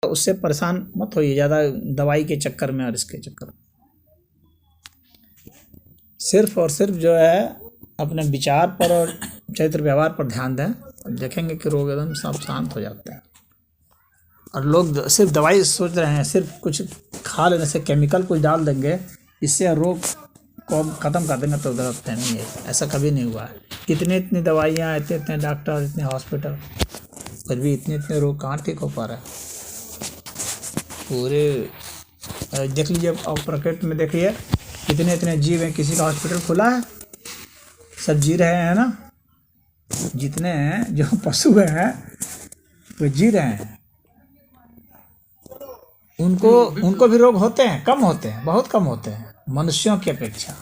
उससे परेशान मत होइए ज़्यादा दवाई के चक्कर में और इसके चक्कर में। सिर्फ और सिर्फ जो है अपने विचार पर और चरित्र व्यवहार पर ध्यान दें, देखेंगे कि रोग एकदम सब शांत हो जाते हैं। और लोग सिर्फ दवाई सोच रहे हैं, सिर्फ कुछ खा लेने से, केमिकल कुछ डाल देंगे इससे रोग को ख़त्म कर देंगे, तो गलत नहीं है, ऐसा कभी नहीं हुआ है। इतनी दवाइयाँ, इतने डॉक्टर, इतने हॉस्पिटल, फिर भी इतने रोग कहाँ ठीक हो पा रहे हैं। पूरे देख लीजिए, अब प्रकृति में देखिए इतने जीव हैं, किसी का हॉस्पिटल खुला है? सब जी रहे हैं ना। जितने हैं जो पशु हैं वो जी रहे हैं, उनको भी रोग होते हैं, कम होते हैं, बहुत कम होते हैं मनुष्यों की अपेक्षा।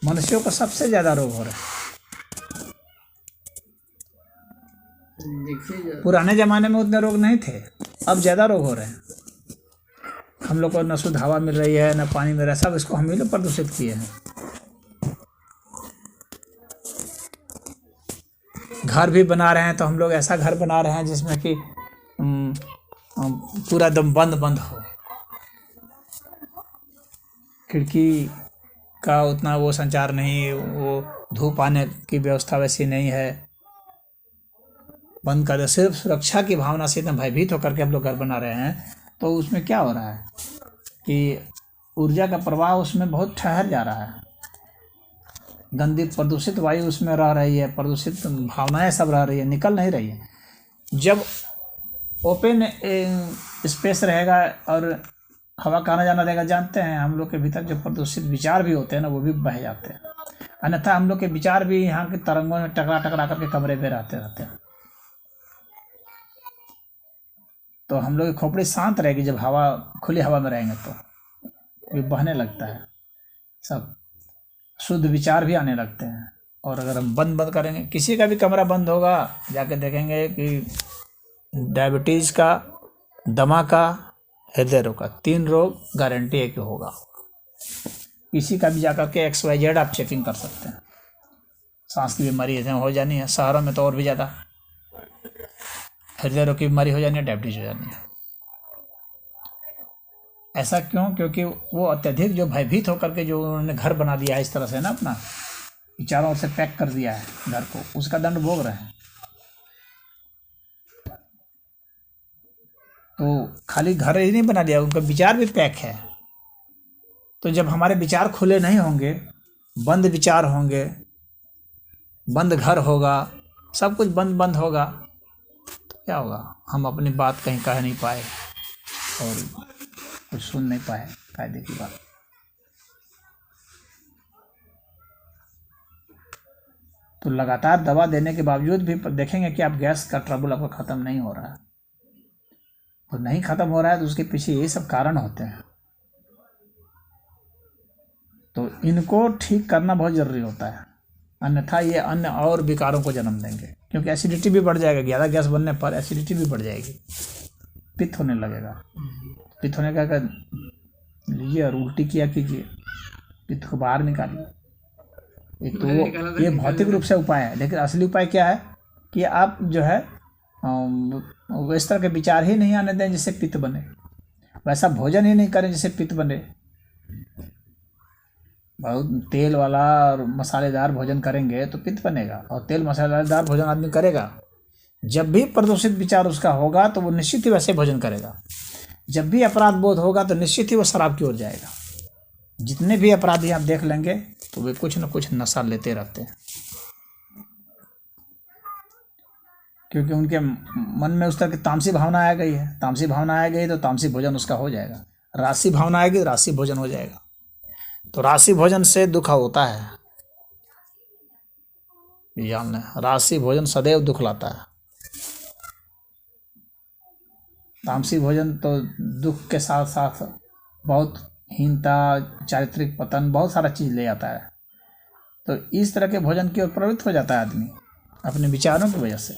मनुष्यों को सबसे ज़्यादा रोग हो रहे हैं। पुराने ज़माने में उतने रोग नहीं थे, अब ज़्यादा रोग हो रहे हैं। हम लोग को न शुद्ध हवा मिल रही है, न पानी मिल रहा है, सब इसको हम ही लोग प्रदूषित किए हैं। घर भी बना रहे हैं तो हम लोग ऐसा घर बना रहे हैं जिसमें कि पूरा दम बंद हो, खिड़की का उतना वो संचार नहीं, वो धूप आने की व्यवस्था वैसी नहीं है, बंद कर दे। सिर्फ सुरक्षा की भावना से इतना भयभीत होकर के हम लोग घर बना रहे हैं, तो उसमें क्या हो रहा है कि ऊर्जा का प्रवाह उसमें बहुत ठहर जा रहा है। गंदी प्रदूषित वायु उसमें रह रही है, प्रदूषित भावनाएं सब रह रही है, निकल नहीं रही है। जब ओपन स्पेस रहेगा और हवा का आना जाना रहेगा, जानते हैं हम लोग के भीतर जो प्रदूषित विचार भी होते हैं ना, वो भी बह जाते हैं। अन्यथा हम लोग के विचार भी यहाँ के तरंगों में टकरा करके कमरे में रहते हैं। तो हम लोग की खोपड़ी शांत रहेगी जब हवा, खुली हवा में रहेंगे तो ये बहने लगता है, सब शुद्ध विचार भी आने लगते हैं। और अगर हम बंद करेंगे, किसी का भी कमरा बंद होगा, जाके देखेंगे कि डायबिटीज़ का, दमा का, हृदय रोग का, 3 रोग गारंटी है कि होगा। किसी का भी जाकर के XYZ आप चेकिंग कर सकते हैं। सांस की बीमारी ऐसे हो जानी है, शहरों में तो और भी ज़्यादा। हृदय रोग की बीमारी हो जानी है, डायबिटीज हो जानी है। ऐसा क्यों? क्योंकि वो अत्यधिक जो भयभीत होकर के जो उन्होंने घर बना दिया है इस तरह से ना, अपना चारों ओर से पैक कर दिया है घर को, उसका दंड भोग रहे हैं। तो खाली घर ही नहीं बना दिया, उनका विचार भी पैक है। तो जब हमारे विचार खुले नहीं होंगे, बंद विचार होंगे, बंद घर होगा, सब कुछ बंद होगा, तो क्या होगा? हम अपनी बात कहीं कह नहीं पाए और कुछ सुन नहीं पाए, कायदे की बात। तो लगातार दवा देने के बावजूद भी देखेंगे कि आप गैस का ट्रबल आपका ख़त्म नहीं हो रहा है। तो नहीं ख़त्म हो रहा है तो उसके पीछे यही सब कारण होते हैं। तो इनको ठीक करना बहुत ज़रूरी होता है, अन्यथा ये अन्य और विकारों को जन्म देंगे। क्योंकि एसिडिटी भी बढ़ जाएगा, ज़्यादा गैस बनने पर एसिडिटी भी बढ़ जाएगी, पित्त होने लगेगा। पित्त होने का लीजिए और उल्टी किया कीजिए, पित्त को बाहर निकालिए। एक तो वो ये भौतिक रूप से उपाय है, लेकिन असली उपाय क्या है कि आप जो है इस तरह के विचार ही नहीं आने दें जिससे पित्त बने, वैसा भोजन ही नहीं करें जिससे पित्त बने। बहुत तेल वाला और मसालेदार भोजन करेंगे तो पित्त बनेगा, और तेल मसालेदार भोजन आदमी करेगा, जब भी प्रदूषित विचार उसका होगा तो वो निश्चित ही वैसे भोजन करेगा। जब भी अपराध बोध होगा तो निश्चित ही वो शराब की ओर जाएगा। जितने भी अपराधी आप देख लेंगे तो वे कुछ न कुछ नशा लेते रहते हैं, क्योंकि उनके मन में उस तरह की तामसी भावना आ गई है। तामसी भावना आ गई तो तामसी भोजन उसका हो जाएगा। राशि भावना आएगी तो राशि भोजन हो जाएगा। तो राशि भोजन से दुख होता है, जान लें, राशि भोजन सदैव दुख लाता है। तामसी भोजन तो दुख के साथ साथ बहुत हीनता, चारित्रिक पतन, बहुत सारा चीज़ ले आता है। तो इस तरह के भोजन की ओर प्रवृत्त हो जाता है आदमी अपने विचारों की वजह से।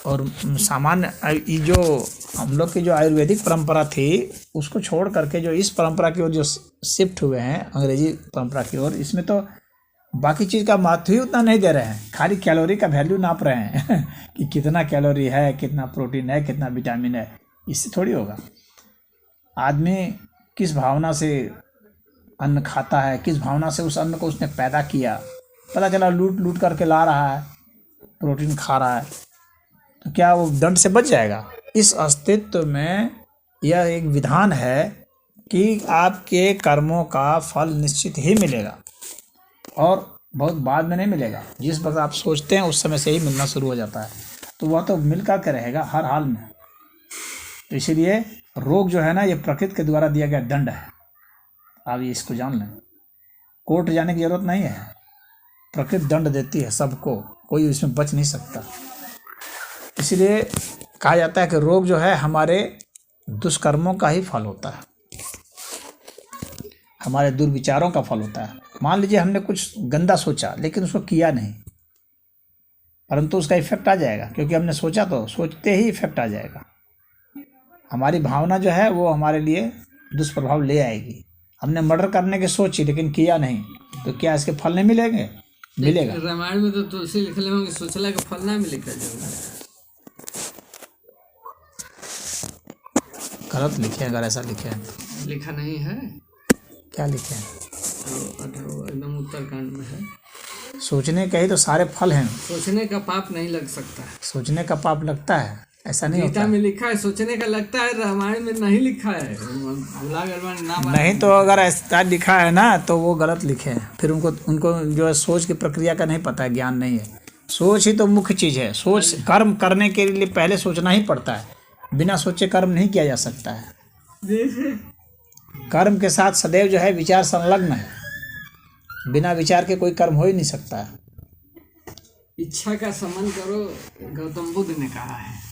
और सामान्य ये जो हम लोग की जो आयुर्वेदिक परंपरा थी उसको छोड़ करके जो इस परंपरा की ओर जो शिफ्ट हुए हैं, अंग्रेजी परंपरा की ओर, इसमें तो बाकी चीज़ का महत्व ही उतना नहीं दे रहे हैं, खाली कैलोरी का वैल्यू नाप रहे हैं कि कितना कैलोरी है, कितना प्रोटीन है, कितना विटामिन है। इससे थोड़ी होगा। आदमी किस भावना से अन्न खाता है, किस भावना से उस अन्न को उसने पैदा किया, पता चला लूट लूट करके ला रहा है, प्रोटीन खा रहा है, तो क्या वो दंड से बच जाएगा? इस अस्तित्व में यह एक विधान है कि आपके कर्मों का फल निश्चित ही मिलेगा और बहुत बाद में नहीं मिलेगा। जिस वक्त आप सोचते हैं उस समय से ही मिलना शुरू हो जाता है, तो वह तो मिल कर के रहेगा हर हाल में। तो इसीलिए रोग जो है ना, ये प्रकृति के द्वारा दिया गया दंड है। आप ये इसको जान लें, कोर्ट जाने की जरूरत नहीं है। प्रकृति दंड देती है सबको, कोई इसमें बच नहीं सकता। इसलिए कहा जाता है कि रोग जो है हमारे दुष्कर्मों का ही फल होता है, हमारे दुर्विचारों का फल होता है। मान लीजिए हमने कुछ गंदा सोचा लेकिन उसको किया नहीं, परंतु उसका इफेक्ट आ जाएगा, क्योंकि हमने सोचा तो सोचते ही इफेक्ट आ जाएगा। हमारी भावना जो है वो हमारे लिए दुष्प्रभाव ले आएगी। हमने मर्डर करने की सोची लेकिन किया नहीं, तो क्या इसके फल नहीं मिलेंगे? मिलेगा। रामायण में तो तुलसी लिखले होंगे, सोचला के फल ना मिलेगा। गलत लिखे, अगर ऐसा लिखे हैं। लिखा नहीं है। क्या लिखे हैं? एकदम उत्तरकांड में है। सोचने का ही तो सारे फल हैं। सोचने का पाप नहीं लग सकता है। सोचने का पाप लगता है, ऐसा नहीं होता। गीता में लिखा है सोचने का लगता है, रामायण में नहीं लिखा है। भुला गए ना। नहीं तो अगर ऐसा लिखा है ना तो वो गलत लिखे हैं। फिर उनको जो है सोच की प्रक्रिया का नहीं पता है, ज्ञान नहीं है। सोच ही तो मुख्य चीज़ है। सोच, कर्म करने के लिए पहले सोचना ही पड़ता है। बिना सोचे कर्म नहीं किया जा सकता है। कर्म के साथ सदैव जो है विचार संलग्न है। बिना विचार के कोई कर्म हो ही नहीं सकता है। इच्छा का समन करो, गौतम बुद्ध ने कहा है।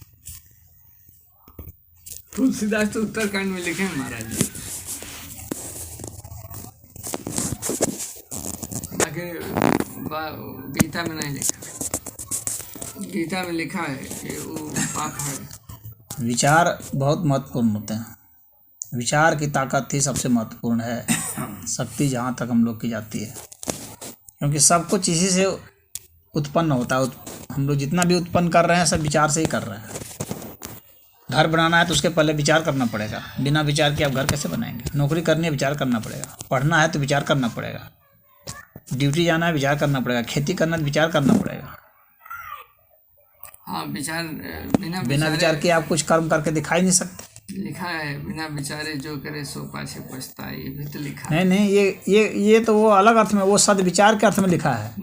तुलसीदास तो उत्तरकांड में लिखे हैं महाराज जी। बाकी गीता में नहीं लिखा। गीता में लिखा है कि वो पाप है। विचार बहुत महत्वपूर्ण होते हैं। विचार की ताकत ही सबसे महत्वपूर्ण है। शक्ति जहाँ तक हम लोग की जाती है, क्योंकि सब कुछ इसी से उत्पन्न होता है। हम लोग जितना भी उत्पन्न कर रहे हैं सब विचार से ही कर रहे हैं। घर बनाना है तो उसके पहले विचार करना पड़ेगा। बिना विचार के आप घर कैसे बनाएंगे? नौकरी करनी है, विचार करना पड़ेगा। पढ़ना है तो विचार करना पड़ेगा। ड्यूटी जाना है, विचार करना पड़ेगा। खेती करना है, विचार करना पड़ेगा। हाँ, विचार बिना विचार के आप कुछ कर्म करके दिखाई नहीं सकते। लिखा है बिना विचारे जो करे सो पाछे पछताए, ये भी तो लिखा है। नहीं, ये तो वो अलग अर्थ में, वो सद्विचार के अर्थ में लिखा है।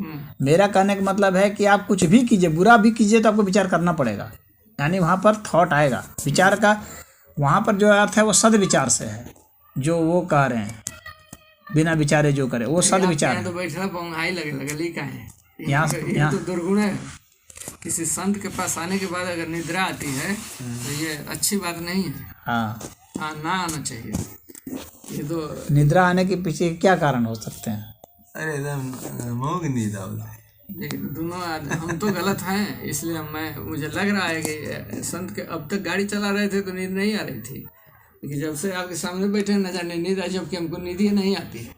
मेरा कहने का मतलब है कि आप कुछ भी कीजिए, बुरा भी कीजिए तो आपको विचार करना पड़ेगा। यानी वहाँ पर थॉट आएगा। विचार का वहाँ पर जो अर्थ है वो सद्विचार से है। जो वो कह रहे हैं बिना विचारे जो करे, वो सद्विचार है। तो बैठना पंगाई लगे लिखा है। यहाँ तो दुर्गुण है। किसी संत के पास आने के बाद अगर निद्रा आती है तो ये अच्छी बात नहीं है। हाँ, ना आना चाहिए। ये तो निद्रा आने के पीछे क्या कारण हो सकते हैं? अरे एकदम मोह की नींद आवती। दोनों हम तो गलत हैं, इसलिए मुझे लग रहा है कि संत के अब तक गाड़ी चला रहे थे तो नींद नहीं आ रही थी, लेकिन जब से आपके सामने बैठे न जाने नींद आई, जबकि हमको नींद ही नहीं आती है।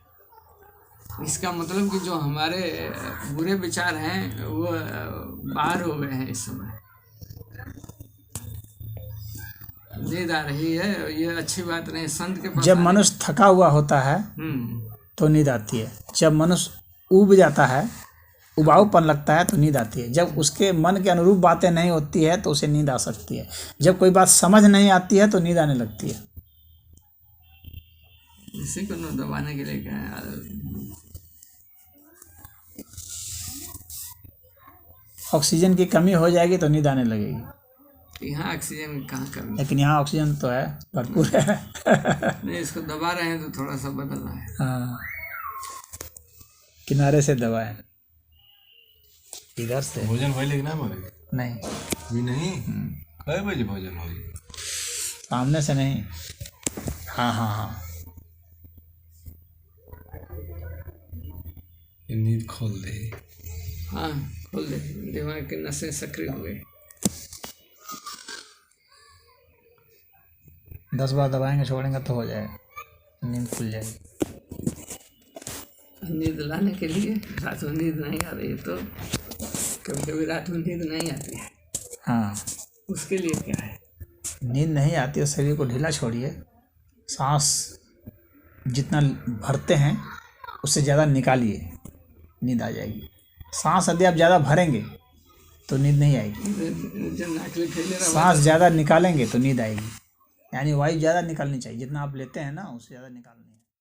इसका मतलब कि जो हमारे बुरे विचार हैं वो बाहर हो गए हैं। इस समय नींद आ रही है, ये अच्छी बात नहीं। संत के पास जब मनुष्य थका हुआ होता है तो नींद आती है। जब मनुष्य ऊब जाता है, उबाऊपन लगता है तो नींद आती है। जब उसके मन के अनुरूप बातें नहीं होती है तो उसे नींद आ सकती है। जब कोई बात समझ नहीं आती है तो नींद आने लगती है। इसी को दबाने के लिए क्या है? ऑक्सीजन की कमी हो जाएगी तो नींद आने लगेगी। यहाँ ऑक्सीजन कहाँ कमी? लेकिन यहाँ ऑक्सीजन तो है, भरपूर है। नहीं, इसको दबा रहे हैं तो थोड़ा सा बदलना है। हाँ, किनारे से दबाएं, इधर से। भोजन भइले कि ना मरे? नहीं, भी नहीं। कई बजे भोजन हो? सामने से नहीं। हाँ, नींद खोल दे। हाँ, खोल दे। दिमाग के नसें सक्रिय हो गई। 10 बार दबाएंगे छोड़ेंगे तो हो जाएगा, नींद खुल जाएगी। नींद लाने के लिए रात में नींद नहीं आ रही है तो कभी कभी रात में नींद नहीं आती है, हाँ, उसके लिए क्या है? नींद नहीं आती है, शरीर को ढीला छोड़िए, सांस जितना भरते हैं उससे ज़्यादा निकालिए, नींद आ जाएगी। सांस यदि आप ज़्यादा भरेंगे तो नींद नहीं आएगी, जो नाकले फैले रहा सांस ज़्यादा निकालेंगे तो नींद आएगी। यानी वायु ज़्यादा निकालनी चाहिए, जितना आप लेते हैं ना उससे ज़्यादा निकालनी है।